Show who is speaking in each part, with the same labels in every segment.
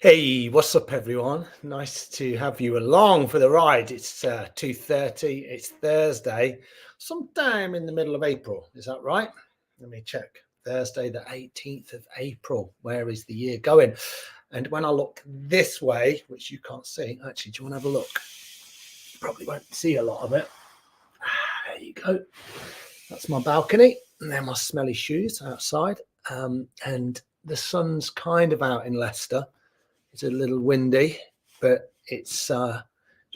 Speaker 1: Hey, what's up, everyone? Nice to have you along for the ride. It's 2:30. It's Thursday, sometime in the middle of April. Is that right? Let me check. Thursday, the 18th of April. Where is the year going? And when I look this way, which you can't see, actually, do you want to have a look? You probably won't see a lot of it. There you go. That's my balcony, and they're my smelly shoes outside. And the sun's kind of out in Leicester. It's a little windy, but it's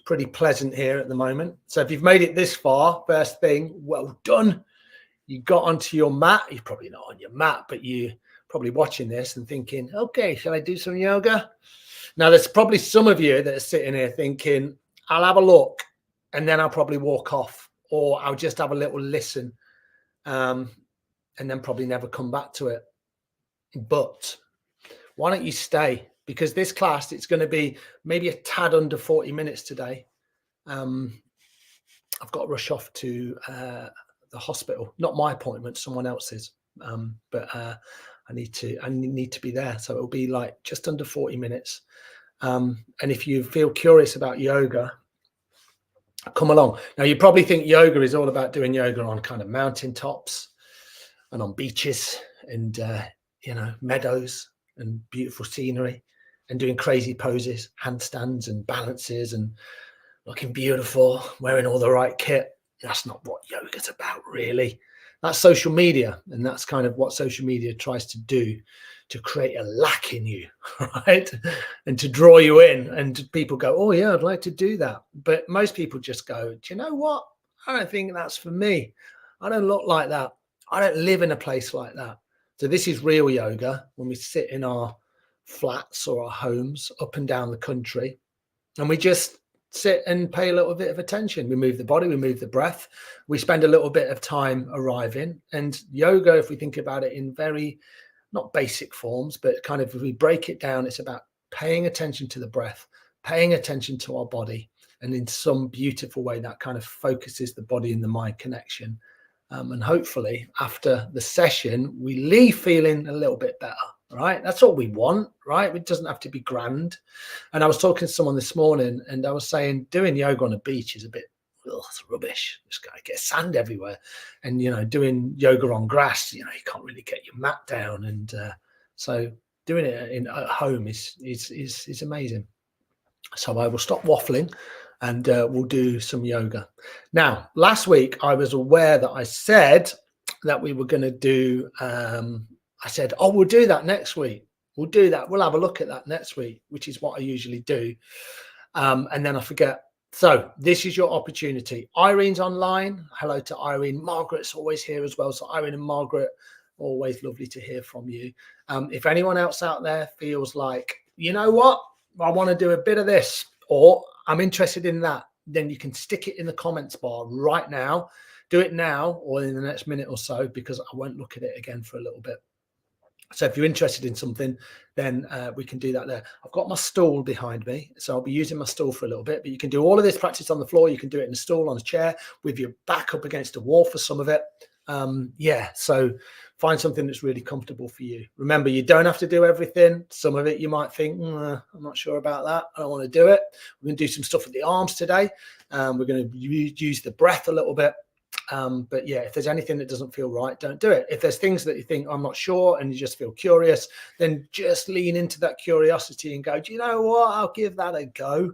Speaker 1: pretty pleasant here at the moment. So if you've made it this far, first thing, well done. You got onto your mat. You're probably not on your mat, but you're probably watching this and thinking, okay, shall I do some yoga? Now, there's probably some of you that are sitting here thinking, I'll have a look and then I'll probably walk off, or I'll just have a little listen and then probably never come back to it. But why don't you stay? Because this class, it's going to be maybe a tad under 40 minutes today. I've got to rush off to the hospital, not my appointment, someone else's. But I need to be there. So it'll be like just under 40 minutes. And if you feel curious about yoga, come along. Now, you probably think yoga is all about doing yoga on kind of mountaintops and on beaches and, meadows and beautiful scenery and doing crazy poses, handstands and balances and looking beautiful, wearing all the right kit. That's not what yoga's about, really. That's social media, and that's kind of what social media tries to do, to create a lack in you, right? And to draw you in, and people go, oh yeah, I'd like to do that. But most people just go, do you know what? I don't think that's for me. I don't look like that. I don't live in a place like that. So this is real yoga, when we sit in our flats or our homes up and down the country, and we just sit and pay a little bit of attention. We move the body, we move the breath, we spend a little bit of time arriving. And yoga, if we think about it in very, not basic forms, but kind of, if we break it down, it's about paying attention to the breath, paying attention to our body, and in some beautiful way that kind of focuses the body and the mind connection. And hopefully after the session, we leave feeling a little bit better, right? That's all we want, right? It doesn't have to be grand. And I was talking to someone this morning, and I was saying doing yoga on a beach is a bit, it's rubbish. Just gotta get sand everywhere. And, doing yoga on grass, you can't really get your mat down. And so doing it at home is amazing. So I will stop waffling and we'll do some yoga. Now, last week, I was aware that I said that we were going to do, I said, oh, we'll do that next week. We'll do that. We'll have a look at that next week, which is what I usually do. And then I forget. So this is your opportunity. Irene's online. Hello to Irene. Margaret's always here as well. So Irene and Margaret, always lovely to hear from you. If anyone else out there feels like, you know what, I want to do a bit of this, or I'm interested in that, then you can stick it in the comments bar right now. Do it now or in the next minute or so, because I won't look at it again for a little bit. So if you're interested in something, then we can do that there. I've got my stool behind me, so I'll be using my stool for a little bit, but you can do all of this practice on the floor. You can do it in a stool, on a chair, with your back up against a wall for some of it. So find something that's really comfortable for you. Remember, you don't have to do everything. Some of it you might think, I'm not sure about that. I don't want to do it. We're going to do some stuff with the arms today. We're going to use the breath a little bit. But yeah, if there's anything that doesn't feel right, don't do it. If there's things that you think, I'm not sure, and you just feel curious, then just lean into that curiosity and go, do you know what? I'll give that a go.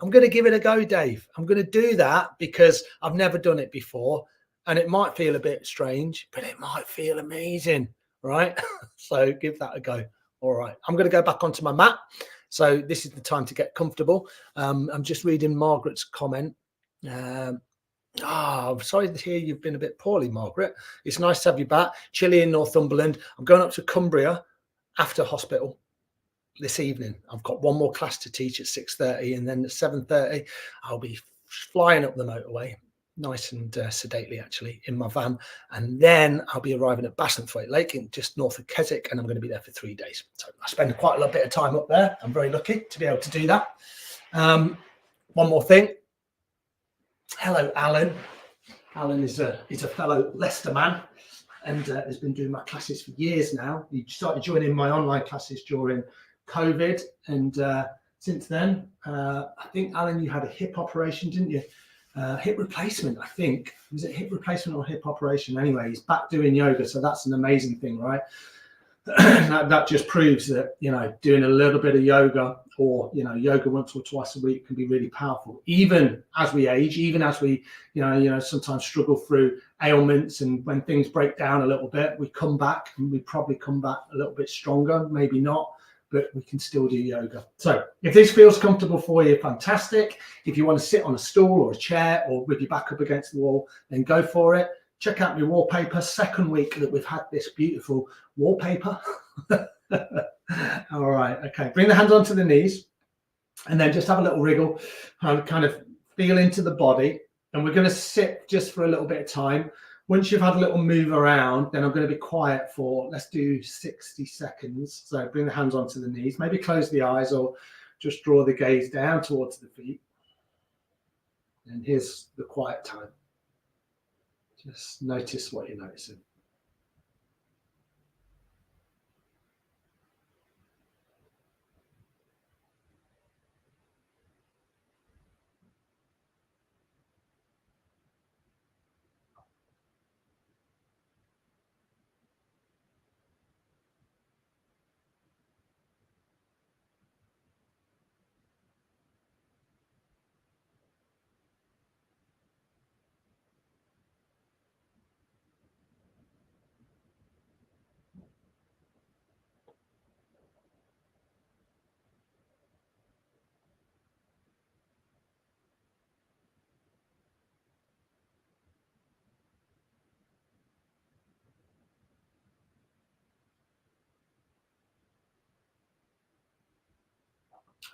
Speaker 1: I'm going to give it a go, Dave. I'm going to do that because I've never done it before. And it might feel a bit strange, but it might feel amazing, right? So give that a go. All right. I'm going to go back onto my mat. So this is the time to get comfortable. I'm just reading Margaret's comment. I'm sorry to hear you've been a bit poorly, Margaret. It's nice to have you back. Chilly in Northumberland. I'm going up to Cumbria after hospital this evening. I've got one more class to teach at 6:30, and then at 7:30, I'll be flying up the motorway, nice and sedately, actually, in my van. And then I'll be arriving at Bassenthwaite Lake, in just north of Keswick, and I'm going to be there for 3 days. So I spend quite a little bit of time up there. I'm very lucky to be able to do that. One more thing. Hello, Alan. Alan is a fellow Leicester man, and has been doing my classes for years now. He started joining my online classes during COVID, and since then, I think, Alan, you had a hip operation, didn't you? Hip replacement, I think. Was it hip replacement or hip operation? Anyway, he's back doing yoga, so that's an amazing thing, right? that just proves that, you know, doing a little bit of yoga, or, you know, yoga once or twice a week can be really powerful, even as we age, even as we, you know, sometimes struggle through ailments, and when things break down a little bit, we come back, and we probably come back a little bit stronger, maybe not, but we can still do yoga. So if this feels comfortable for you, fantastic. If you want to sit on a stool or a chair or with your back up against the wall, then go for it. Check out my wallpaper. Second week that we've had this beautiful wallpaper. All right, okay. Bring the hands onto the knees, and then just have a little wriggle, kind of feel into the body. And we're going to sit just for a little bit of time. Once you've had a little move around, then I'm going to be quiet for, let's do 60 seconds. So bring the hands onto the knees, maybe close the eyes, or just draw the gaze down towards the feet. And here's the quiet time. Just notice what you're noticing.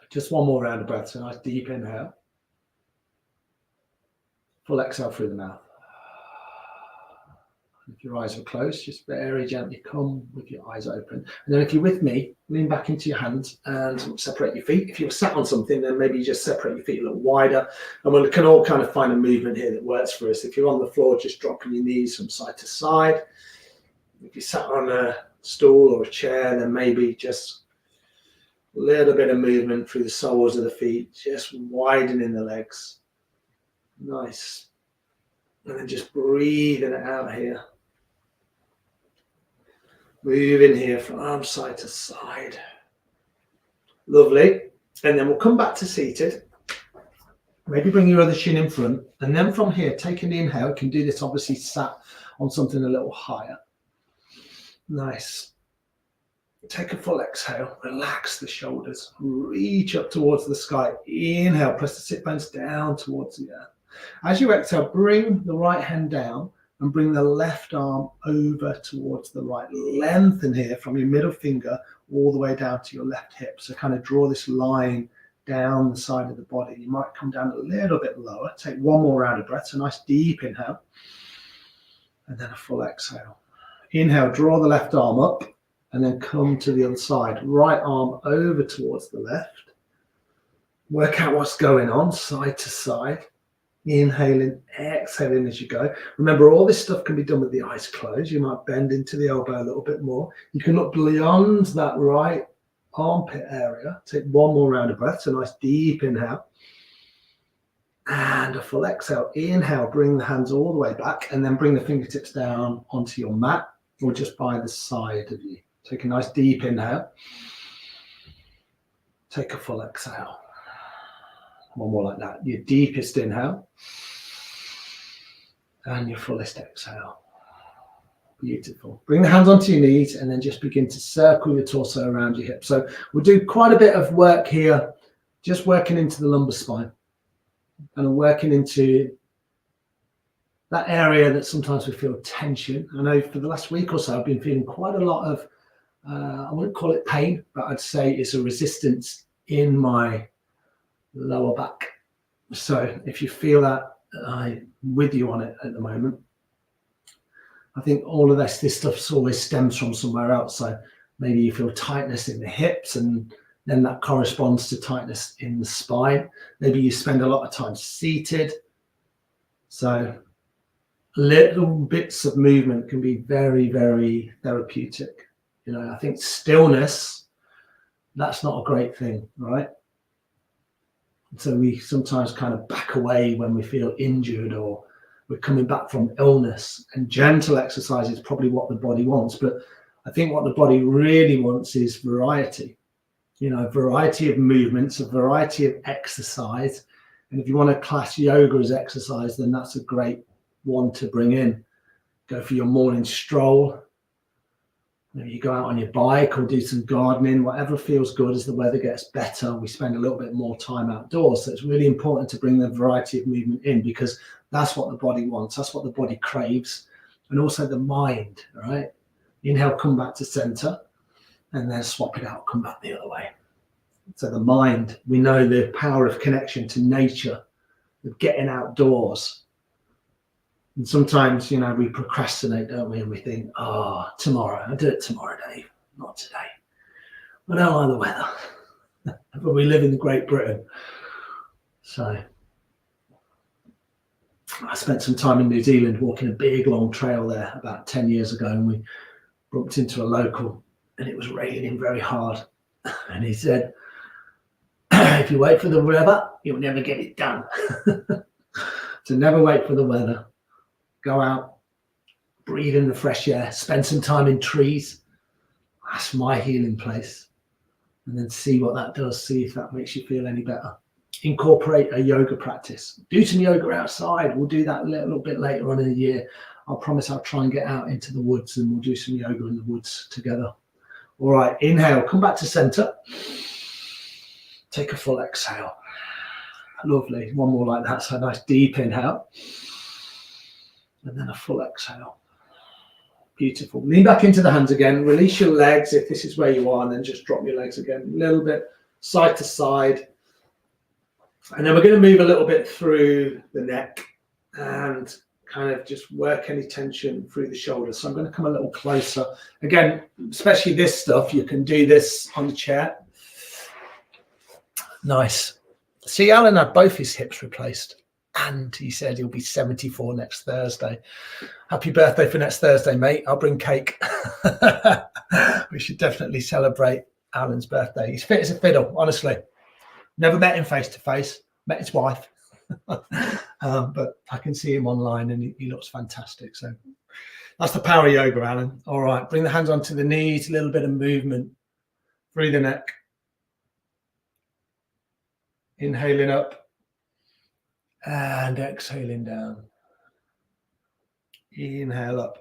Speaker 1: Just one more round of breath. So nice deep inhale. Full exhale through the mouth. If your eyes are closed, just very gently come with your eyes open. And then if you're with me, lean back into your hands and separate your feet. If you're sat on something, then maybe you just separate your feet a little wider. And we can all kind of find a movement here that works for us. If you're on the floor, just dropping your knees from side to side. If you sat on a stool or a chair, then maybe just a little bit of movement through the soles of the feet, just widening the legs. Nice. And then just breathing it out here. Move in here from side to side. Lovely. And then we'll come back to seated. Maybe bring your other shin in front. And then from here, take an inhale. You can do this obviously sat on something a little higher. Nice. Take a full exhale. Relax the shoulders. Reach up towards the sky. Inhale. Press the sit bones down towards the earth. As you exhale, bring the right hand down and bring the left arm over towards the right. Lengthen here from your middle finger all the way down to your left hip. So kind of draw this line down the side of the body. You might come down a little bit lower. Take one more round of breath. So nice deep inhale. And then a full exhale. Inhale, draw the left arm up and then come to the other side. Right arm over towards the left. Work out what's going on side to side. Inhaling, exhaling as you go. Remember, all this stuff can be done with the eyes closed. You might bend into the elbow a little bit more. You can look beyond that right armpit area. Take one more round of breath. So nice deep inhale. And a full exhale. Inhale, bring the hands all the way back and then bring the fingertips down onto your mat or just by the side of you. Take a nice deep inhale. Take a full exhale. One more like that. Your deepest inhale and your fullest exhale. Beautiful. Bring the hands onto your knees and then just begin to circle your torso around your hips. So we'll do quite a bit of work here, just working into the lumbar spine and working into that area that sometimes we feel tension. I know for the last week or so, I've been feeling quite a lot of, I wouldn't call it pain, but I'd say it's a resistance in my lower back. So if you feel that, I'm with you on it at the moment. I think all of this stuff always stems from somewhere else. So maybe you feel tightness in the hips and then that corresponds to tightness in the spine. Maybe you spend a lot of time seated. So little bits of movement can be very, very therapeutic. You know, I think stillness That's not a great thing, right? So we sometimes kind of back away when we feel injured or we're coming back from illness, and gentle exercise is probably what the body wants. But I think what the body really wants is variety, variety of movements, a variety of exercise. And if you want to class yoga as exercise, then that's a great one to bring in. Go for your morning stroll. You go out on your bike or do some gardening, whatever feels good. As the weather gets better, we spend a little bit more time outdoors. So it's really important to bring the variety of movement in, because that's what the body wants. That's what the body craves. And also the mind, right? Inhale, come back to center, and then swap it out, come back the other way. So the mind, we know the power of connection to nature, of getting outdoors. And sometimes, we procrastinate, don't we? And we think, tomorrow, I'll do it tomorrow, Dave, not today. I don't like the weather. But we live in Great Britain. So I spent some time in New Zealand walking a big, long trail there about 10 years ago. And we bumped into a local, and it was raining very hard. And he said, if you wait for the weather, you'll never get it done. So never wait for the weather. Go out, breathe in the fresh air, spend some time in trees. That's my healing place. And then see what that does. See if that makes you feel any better. Incorporate a yoga practice. Do some yoga outside. We'll do that a little bit later on in the year. I promise I'll try and get out into the woods and we'll do some yoga in the woods together. All right, inhale, come back to center. Take a full exhale. Lovely. One more like that. So a nice deep inhale. And then a full exhale. Beautiful. Lean back into the hands again. Release your legs if this is where you are, and then just drop your legs again. A little bit side to side. And then we're going to move a little bit through the neck and kind of just work any tension through the shoulders. So I'm going to come a little closer. Again, especially this stuff, you can do this on the chair. Nice. See, Alan had both his hips replaced. And he said he'll be 74 next Thursday. Happy birthday for next Thursday, mate. I'll bring cake. We should definitely celebrate Alan's birthday. He's fit as a fiddle, honestly. Never met him face to face. Met his wife. But I can see him online and he looks fantastic. So that's the power of yoga, Alan. All right. Bring the hands onto the knees. A little bit of movement through the neck. Inhaling up. And exhaling down. Inhale up.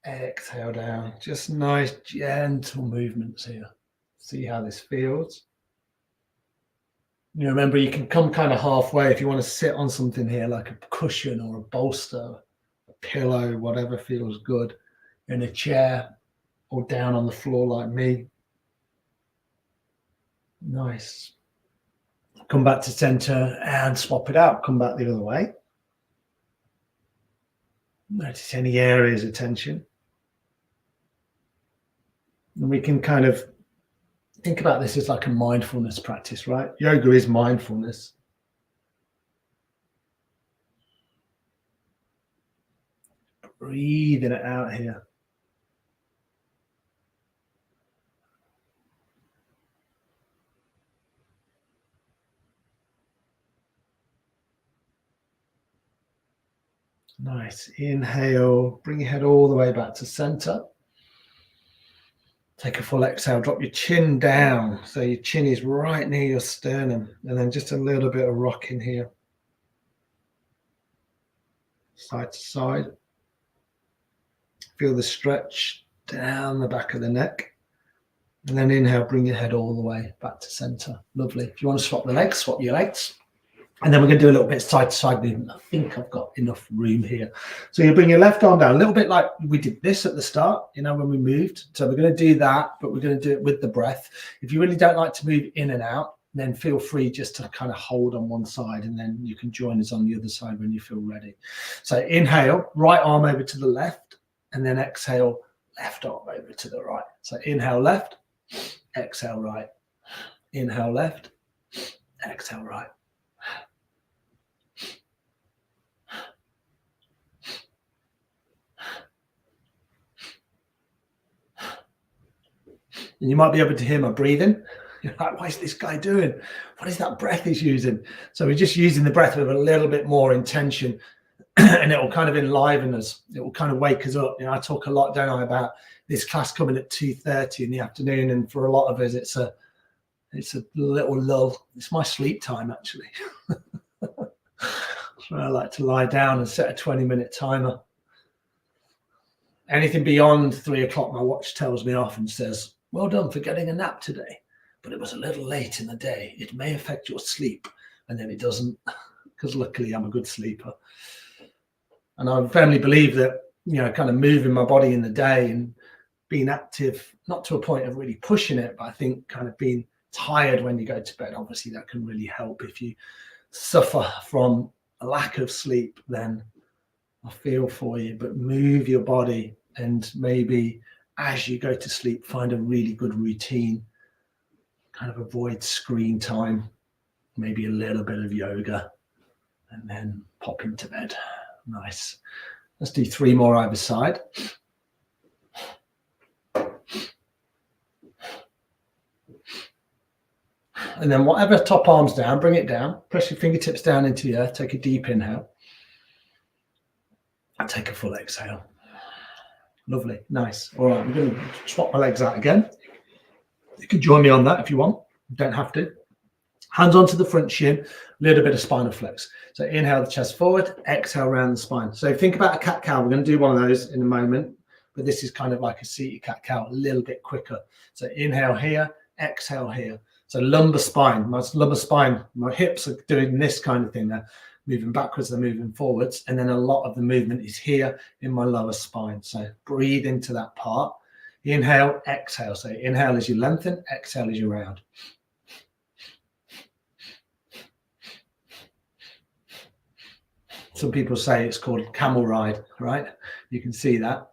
Speaker 1: Exhale down. Just nice, gentle movements here. See how this feels. Remember, you can come kind of halfway if you want to sit on something here, like a cushion or a bolster, a pillow, whatever feels good, in a chair or down on the floor like me. Nice. Come back to center and swap it out. Come back the other way. Notice any areas of tension. And we can kind of think about this as like a mindfulness practice, right? Yoga is mindfulness. Breathing it out here. Nice. Inhale, bring your head all the way back to center. Take a full exhale, drop your chin down. So your chin is right near your sternum. And then just a little bit of rocking here. Side to side. Feel the stretch down the back of the neck. And then inhale, bring your head all the way back to center. Lovely. If you want to swap the legs, swap your legs. And then we're going to do a little bit side to side movement. I think I've got enough room here. So you bring your left arm down, a little bit like we did this at the start, when we moved. So we're going to do that, but we're going to do it with the breath. If you really don't like to move in and out, then feel free just to kind of hold on one side, and then you can join us on the other side when you feel ready. So inhale, right arm over to the left, and then exhale, left arm over to the right. So inhale left, exhale right. Inhale left, exhale right. And you might be able to hear my breathing. You're like, what is this guy doing? What is that breath he's using? So we're just using the breath with a little bit more intention and it will kind of enliven us. It will kind of wake us up. You know, I talk a lot, don't I, about this class coming at 2:30 in the afternoon. And for a lot of us, it's a little lull. It's my sleep time, actually. So I like to lie down and set a 20-minute timer. Anything beyond 3 o'clock, my watch tells me off and says, well done for getting a nap today, but it was a little late in the day. It may affect your sleep. And then it doesn't, because luckily I'm a good sleeper. And I firmly believe that, you know, kind of moving my body in the day and being active, not to a point of really pushing it, but I think kind of being tired when you go to bed, obviously that can really help. If you suffer from a lack of sleep, then I feel for you, but move your body and maybe as you go to sleep, find a really good routine, kind of avoid screen time, maybe a little bit of yoga, and then pop into bed. Nice. Let's do 3 more either side. And then whatever, top arms down, bring it down, press your fingertips down into the earth, take a deep inhale, and take a full exhale. Lovely, nice. All right, I'm going to swap my legs out again. You can join me on that if you want, you don't have to. Hands onto the front shin, a little bit of spinal flex. So inhale the chest forward, exhale around the spine. So think about a cat-cow. We're going to do one of those in a moment, but this is kind of like a seated cat-cow, a little bit quicker. So inhale here, exhale here. So lumbar spine, my hips are doing this kind of thing. They're moving backwards, they're moving forwards. And then a lot of the movement is here in my lower spine. So breathe into that part. Inhale, exhale. So inhale as you lengthen, exhale as you round. Some people say it's called camel ride, right? You can see that.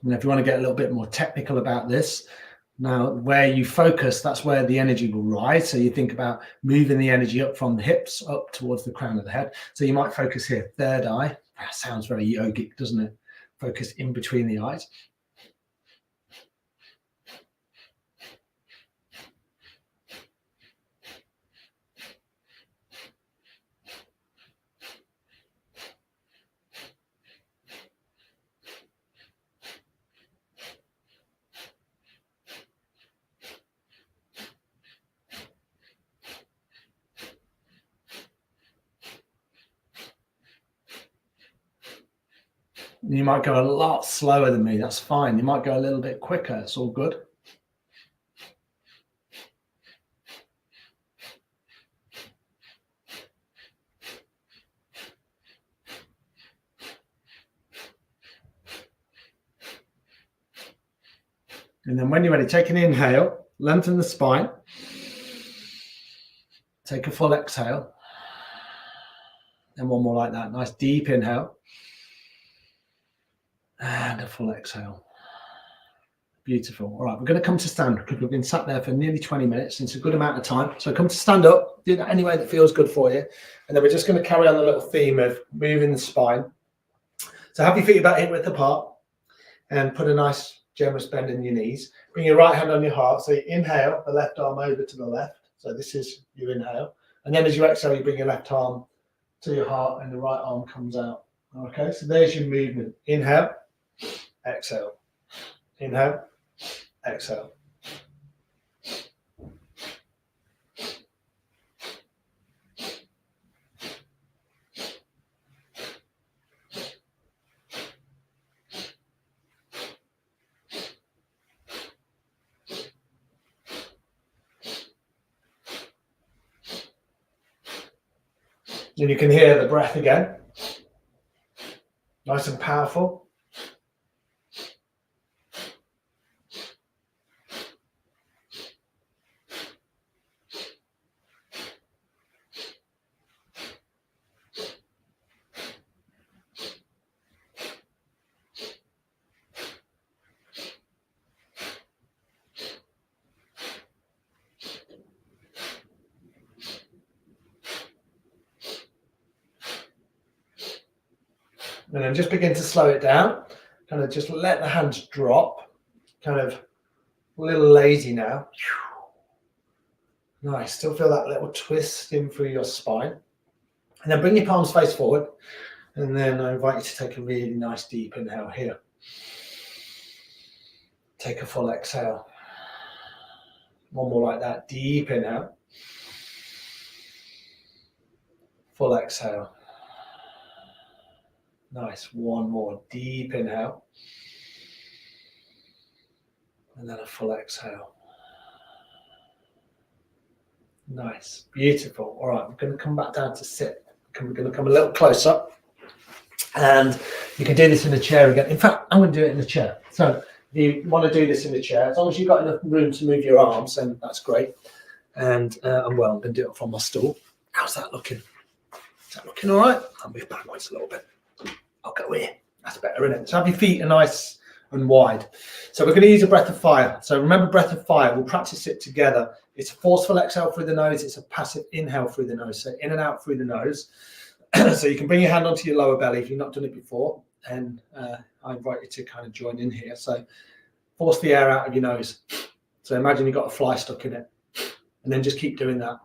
Speaker 1: And if you want to get a little bit more technical about this, now where you focus, that's where the energy will rise. So you think about moving the energy up from the hips up towards the crown of the head. So you might focus here, third eye. That sounds very yogic, doesn't it? Focus in between the eyes. You might go a lot slower than me. That's fine. You might go a little bit quicker. It's all good. And then when you're ready, take an inhale, lengthen the spine. Take a full exhale. And one more like that. Nice deep inhale. And a full exhale. Beautiful. All right, we're going to come to stand because we've been sat there for nearly 20 minutes. It's a good amount of time. So come to stand up. Do that any way that feels good for you. And then we're just going to carry on the little theme of moving the spine. So have your feet about hip width apart and put a nice generous bend in your knees. Bring your right hand on your heart. So you inhale the left arm over to the left. So this is your inhale. And then as you exhale, you bring your left arm to your heart and the right arm comes out. Okay, so there's your movement. Inhale, exhale. Inhale, exhale. And you can hear the breath again. Nice and powerful. And then just begin to slow it down. Kind of just let the hands drop. Kind of a little lazy now. Nice. Still feel that little twist in through your spine. And then bring your palms face forward. And then I invite you to take a really nice deep inhale here. Take a full exhale. One more like that. Deep inhale. Full exhale. Nice. One more. Deep inhale. And then a full exhale. Nice. Beautiful. All right. I'm going to come back down to sit. We're going to come a little closer. And you can do this in a chair again. In fact, I'm going to do it in a chair. So if you want to do this in a chair, as long as you've got enough room to move your arms, then that's great. And I'm going to do it from my stool. How's that looking? Is that looking all right? I'll move backwards a little bit. I'll go here. That's better, isn't it? So have your feet are nice and wide. So we're going to use a breath of fire. So remember, breath of fire. We'll practice it together. It's a forceful exhale through the nose. It's a passive inhale through the nose. So in and out through the nose. So you can bring your hand onto your lower belly if you've not done it before. And I invite you to kind of join in here. So force the air out of your nose. So imagine you've got a fly stuck in it. And then just keep doing that.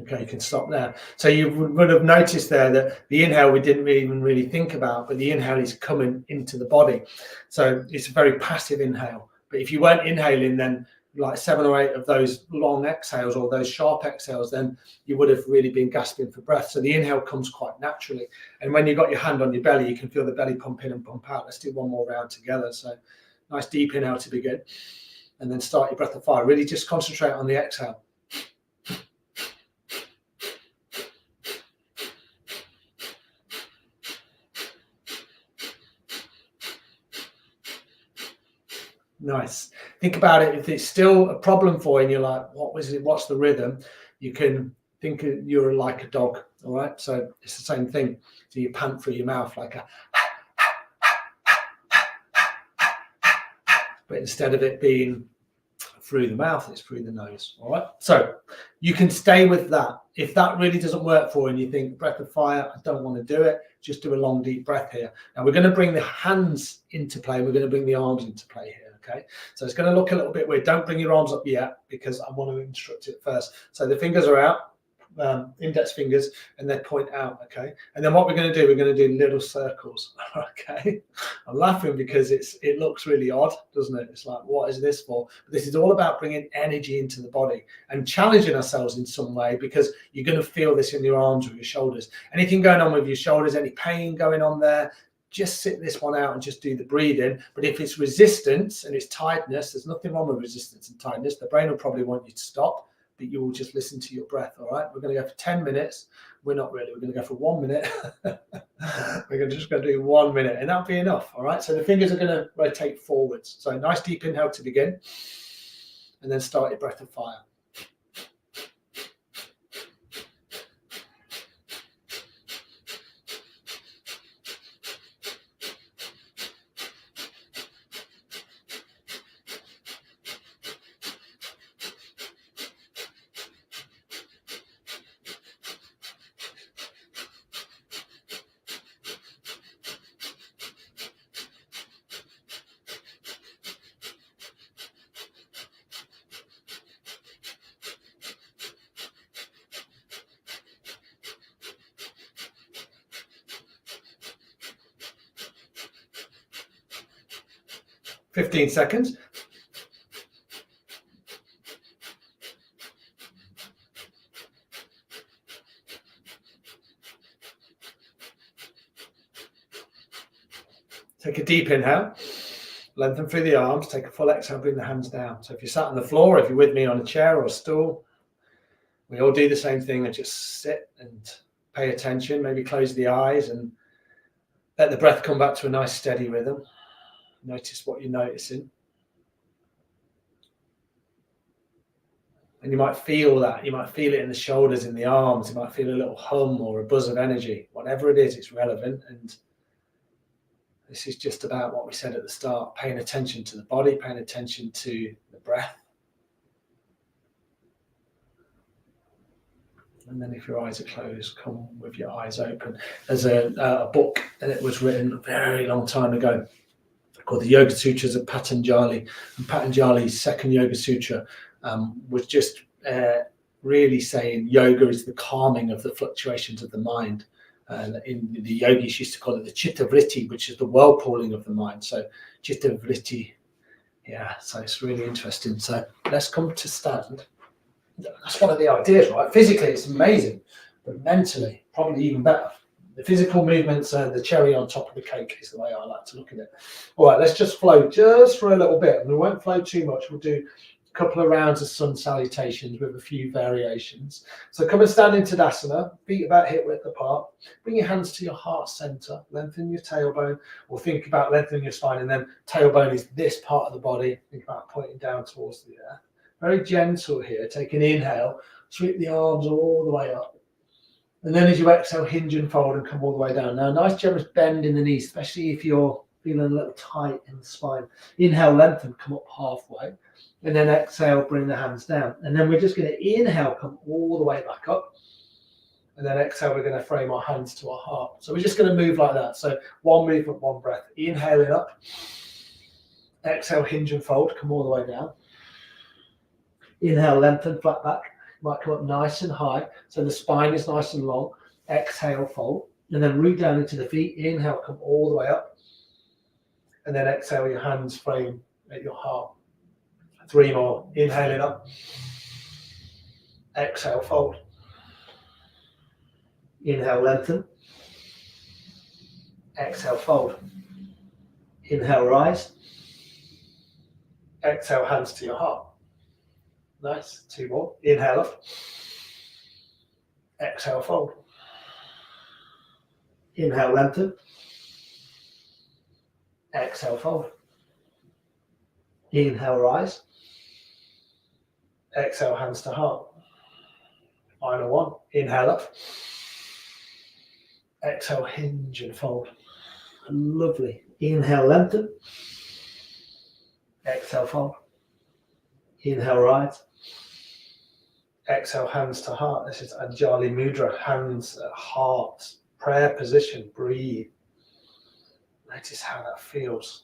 Speaker 1: Okay, you can stop there. So you would have noticed there that the inhale we didn't even really think about, but the inhale is coming into the body. So it's a very passive inhale. But if you weren't inhaling, then like 7 or 8 of those long exhales or those sharp exhales, then you would have really been gasping for breath. So the inhale comes quite naturally. And when you've got your hand on your belly, you can feel the belly pump in and pump out. Let's do one more round together. So nice deep inhale to begin. And then start your breath of fire. Really just concentrate on the exhale. Nice. Think about it. If it's still a problem for you and you're like, what was it? What's the rhythm? You can think you're like a dog. All right. So it's the same thing. So you pant through your mouth like a, but instead of it being through the mouth, it's through the nose. All right. So you can stay with that. If that really doesn't work for you and you think breath of fire, I don't want to do it, just do a long, deep breath here. Now we're going to bring the hands into play. We're going to bring the arms into play here. Okay, so it's going to look a little bit weird. Don't bring your arms up yet because I want to instruct it first. So the fingers are out, index fingers, and they point out. Okay, and then what we're going to do, we're going to do little circles. Okay, I'm laughing because it looks really odd, doesn't it? It's like, what is this for? But this is all about bringing energy into the body and challenging ourselves in some way, because you're going to feel this in your arms or your shoulders. Anything going on with your shoulders, any pain going on there, just sit this one out and just do the breathing. But if it's resistance and it's tiredness, there's nothing wrong with resistance and tiredness. The brain will probably want you to stop, but you will just listen to your breath. All right, we're going to go for 10 minutes. We're not really, we're going to go for 1 minute. We're just going to do 1 minute and that'll be enough. All right, so the fingers are going to rotate forwards. So nice deep inhale to begin, and then start your breath of fire. Fifteen seconds. Take a deep inhale, lengthen through the arms, take a full exhale, bring the hands down. So if you're sat on the floor, if you're with me on a chair or a stool, we all do the same thing and just sit and pay attention, maybe close the eyes and let the breath come back to a nice steady rhythm. Notice what you're noticing. And you might feel that. You might feel it in the shoulders, in the arms. You might feel a little hum or a buzz of energy. Whatever it is, it's relevant. And this is just about what we said at the start, paying attention to the body, paying attention to the breath. And then if your eyes are closed, come with your eyes open. There's a book, and it was written a very long time ago, called the Yoga Sutras of Patanjali. And Patanjali's second Yoga Sutra was just really saying yoga is the calming of the fluctuations of the mind. In the yogis used to call it the chitta vritti, which is the whirlpooling of the mind. So chitta vritti, yeah, so it's really interesting. So let's come to stand. That's one of the ideas, right? Physically, it's amazing, but mentally, probably even better. The physical movements and the cherry on top of the cake is the way I like to look at it. All right, let's just flow just for a little bit. We won't flow too much. We'll do a couple of rounds of sun salutations with a few variations. So come and stand in Tadasana, feet about hip width apart. Bring your hands to your heart center, lengthen your tailbone, or think about lengthening your spine, and then tailbone is this part of the body. Think about pointing down towards the earth. Very gentle here. Take an inhale, sweep the arms all the way up. And then as you exhale, hinge and fold and come all the way down. Now, nice generous bend in the knees, especially if you're feeling a little tight in the spine. Inhale, lengthen, come up halfway. And then exhale, bring the hands down. And then we're just going to inhale, come all the way back up. And then exhale, we're going to frame our hands to our heart. So we're just going to move like that. So one movement, one breath. Inhaling up. Exhale, hinge and fold, come all the way down. Inhale, lengthen, flat back. Might come up nice and high, so the spine is nice and long. Exhale, fold, and then root down into the feet. Inhale, come all the way up, and then exhale, your hands frame at your heart. 3 more. Inhaling up. Exhale, fold. Inhale, lengthen. Exhale, fold. Inhale, rise. Exhale, hands to your heart. Nice. 2 more. Inhale up. Exhale, fold. Inhale, lengthen. Exhale, fold. Inhale, rise. Exhale, hands to heart. Final one. Inhale up. Exhale, hinge and fold. Lovely. Inhale, lengthen. Exhale, fold. Inhale, rise. Exhale, hands to heart. This is Anjali Mudra, hands at heart, prayer position. Breathe. Notice how that feels.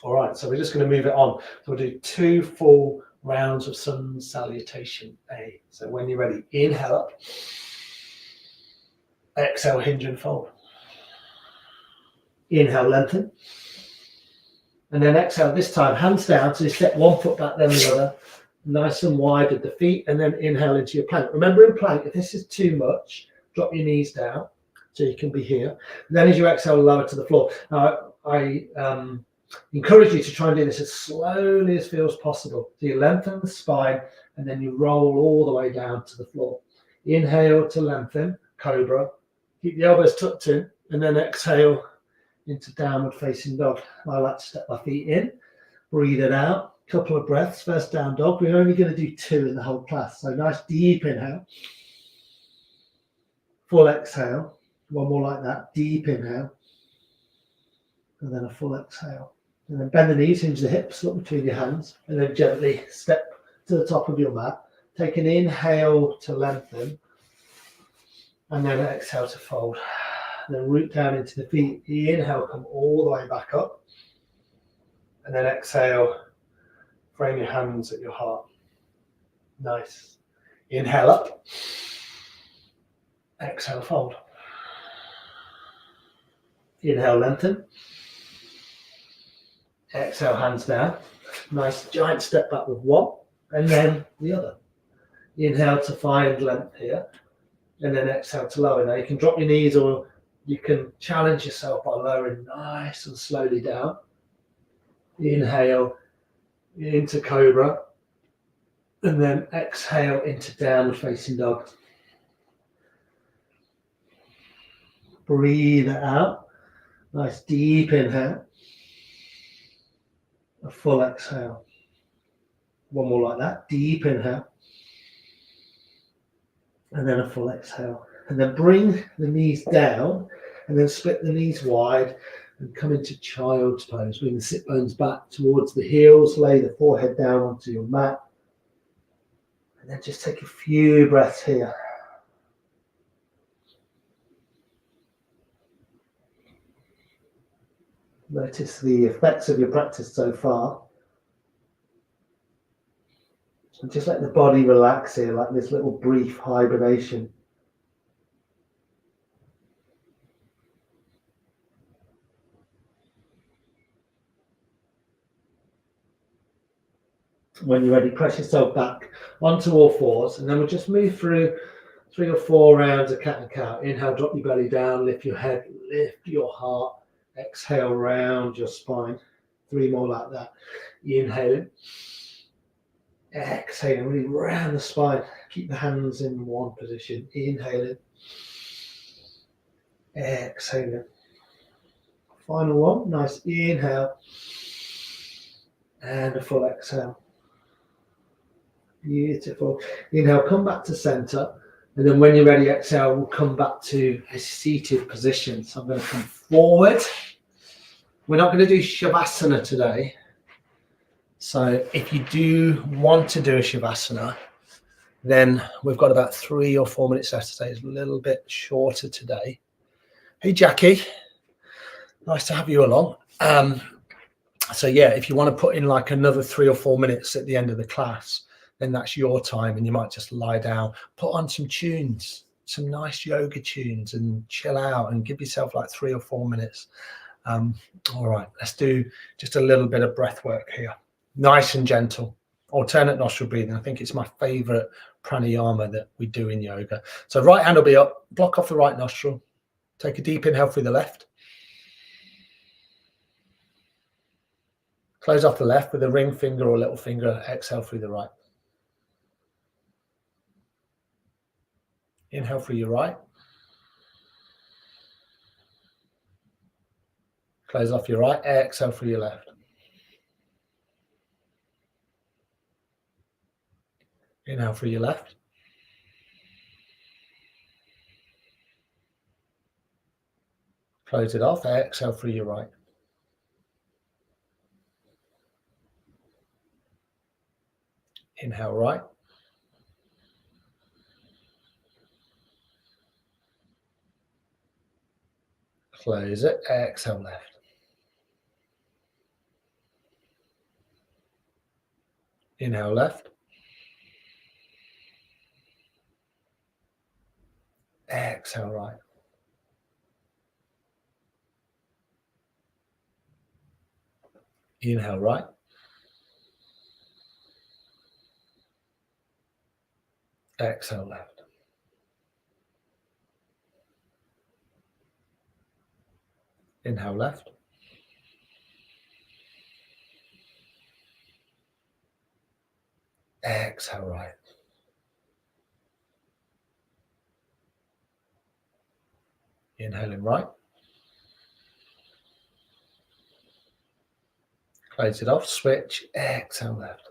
Speaker 1: All right, so we're just going to move it on. So we'll do 2 full rounds of sun salutation A. So when you're ready, inhale up. Exhale, hinge and fold. Inhale, lengthen. And then exhale, this time, hands down. So you step 1 foot back, then the other. Nice and wide at the feet, and then inhale into your plank. Remember, in plank, if this is too much, drop your knees down so you can be here. And then as you exhale, lower to the floor. Now, I encourage you to try and do this as slowly as feels possible. So you lengthen the spine, and then you roll all the way down to the floor. Inhale to lengthen, cobra. Keep the elbows tucked in, and then exhale into downward facing dog. I like to step my feet in, breathe it out. Couple of breaths. First down dog. We're only going to do 2 in the whole class. So nice deep inhale. Full exhale. 1 more like that. Deep inhale. And then a full exhale. And then bend the knees, hinge the hips, look between your hands, and then gently step to the top of your mat. Take an inhale to lengthen, and then exhale to fold. And then root down into the feet. Inhale, come all the way back up, and then exhale. Frame your hands at your heart. Nice. Inhale up. Exhale, fold. Inhale, lengthen. Exhale, hands down. Nice giant step back with 1, and then the other. Inhale to find length here, and then exhale to lower. Now you can drop your knees, or you can challenge yourself by lowering nice and slowly down. Inhale into cobra, and then exhale into downward facing dog. Breathe it out. Nice deep inhale. A full exhale. 1 more like that. Deep inhale. And then a full exhale. And then bring the knees down, and then split the knees wide, And come into child's pose. Bring the sit bones back towards the heels. Lay the forehead down onto your mat. And then just take a few breaths here. Notice the effects of your practice so far. And just let the body relax here, like this little brief hibernation. When you're ready, press yourself back onto all fours, and then we'll just move through 3 or 4 rounds of cat and cow. Inhale, drop your belly down, lift your head, lift your heart. Exhale, round your spine. 3 more like that. Inhaling. Exhaling, really round the spine. Keep the hands in one position. Inhaling. Exhaling. Final one. Nice inhale. And a full exhale. Beautiful. Inhale, come back to center. And then when you're ready, exhale, we'll come back to a seated position. So I'm going to come forward. We're not going to do Shavasana today. So if you do want to do a Shavasana, then we've got about 3 or 4 minutes left today. It's a little bit shorter today. Hey, Jackie. Nice to have you along. So yeah, if you want to put in like another 3 or 4 minutes at the end of the class, then that's your time, and you might just lie down, put on some tunes, some nice yoga tunes, and chill out and give yourself like 3 or 4 minutes. All right, let's do just a little bit of breath work here. Nice and gentle. Alternate nostril breathing. I think it's my favorite pranayama that we do in yoga. So right hand will be up, block off the right nostril. Take a deep inhale through the left. Close off the left with a ring finger or little finger. Exhale through the right. Inhale through your right. Close off your right. Exhale through your left. Inhale through your left. Close it off. Exhale through your right. Inhale right. Close it. Exhale left. Inhale left. Exhale right. Inhale right. Exhale left. Inhale left. Exhale right. Inhaling right. Close it off. Switch. Exhale left.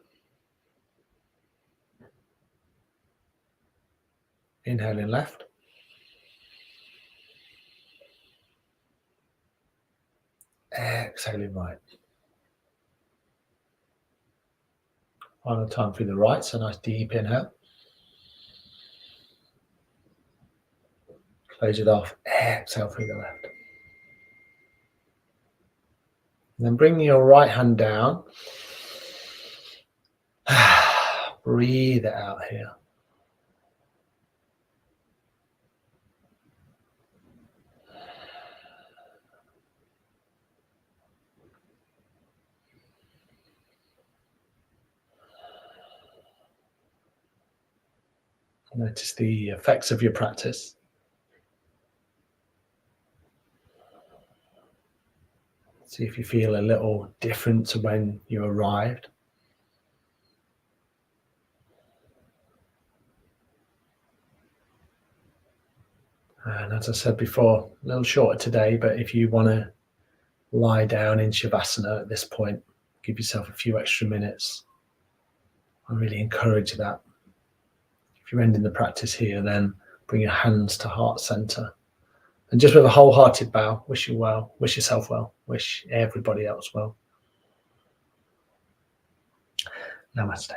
Speaker 1: Inhaling left. Exhaling right. Final time through the right. So nice deep inhale. Close it off. Exhale through the left. And then bring your right hand down. Breathe it out here. Notice the effects of your practice. See if you feel a little different to when you arrived. And as I said before, a little shorter today, but if you want to lie down in Shavasana at this point, give yourself a few extra minutes. I really encourage that. If you're ending the practice here, then bring your hands to heart center And just with a wholehearted bow, wish you well, wish yourself well, wish everybody else well. Namaste.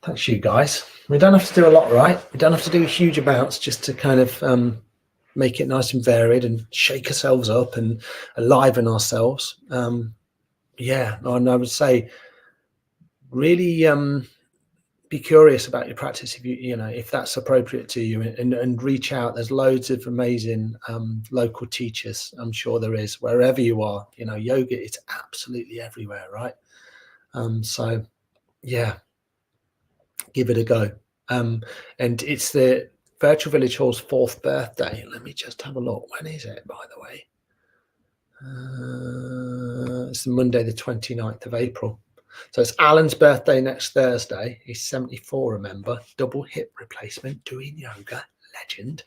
Speaker 1: Thanks, you guys. We don't have to do a lot, right? We don't have to do huge amounts, just to kind of make it nice and varied and shake ourselves up and enliven ourselves. Yeah, and I would say really be curious about your practice if if that's appropriate to you, and reach out. There's loads of amazing local teachers. I'm sure there is, wherever you are. Yoga, it's absolutely everywhere, right? So yeah, give it a go. And it's the Virtual Village Hall's 4th birthday. Let me just have a look. When is it, by the way? It's Monday the 29th of April. So it's Alan's birthday next Thursday. He's 74, remember. Double hip replacement, doing yoga, legend.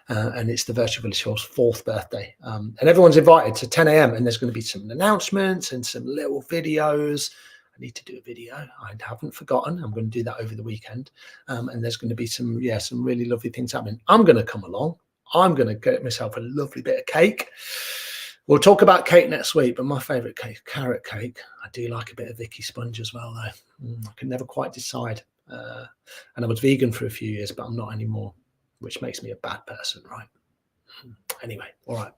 Speaker 1: And it's the Virtual Village Hall's 4th birthday. And everyone's invited to 10 a.m. And there's going to be some announcements and some little videos. I need to do a video. I haven't forgotten. I'm going to do that over the weekend. And there's going to be some really lovely things happening. I'm going to come along. I'm going to get myself a lovely bit of cake. We'll talk about cake next week, but my favourite cake, carrot cake. I do like a bit of Vicky Sponge as well, though. I can never quite decide. And I was vegan for a few years, but I'm not anymore, which makes me a bad person, right? Anyway, all right.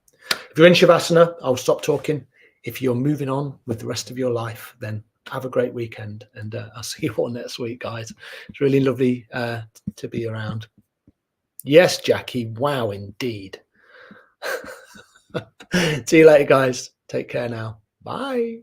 Speaker 1: If you're in Shavasana, I'll stop talking. If you're moving on with the rest of your life, then have a great weekend, and I'll see you all next week, guys. It's really lovely to be around. Yes, Jackie. Wow, indeed. See you later, guys. Take care now. Bye.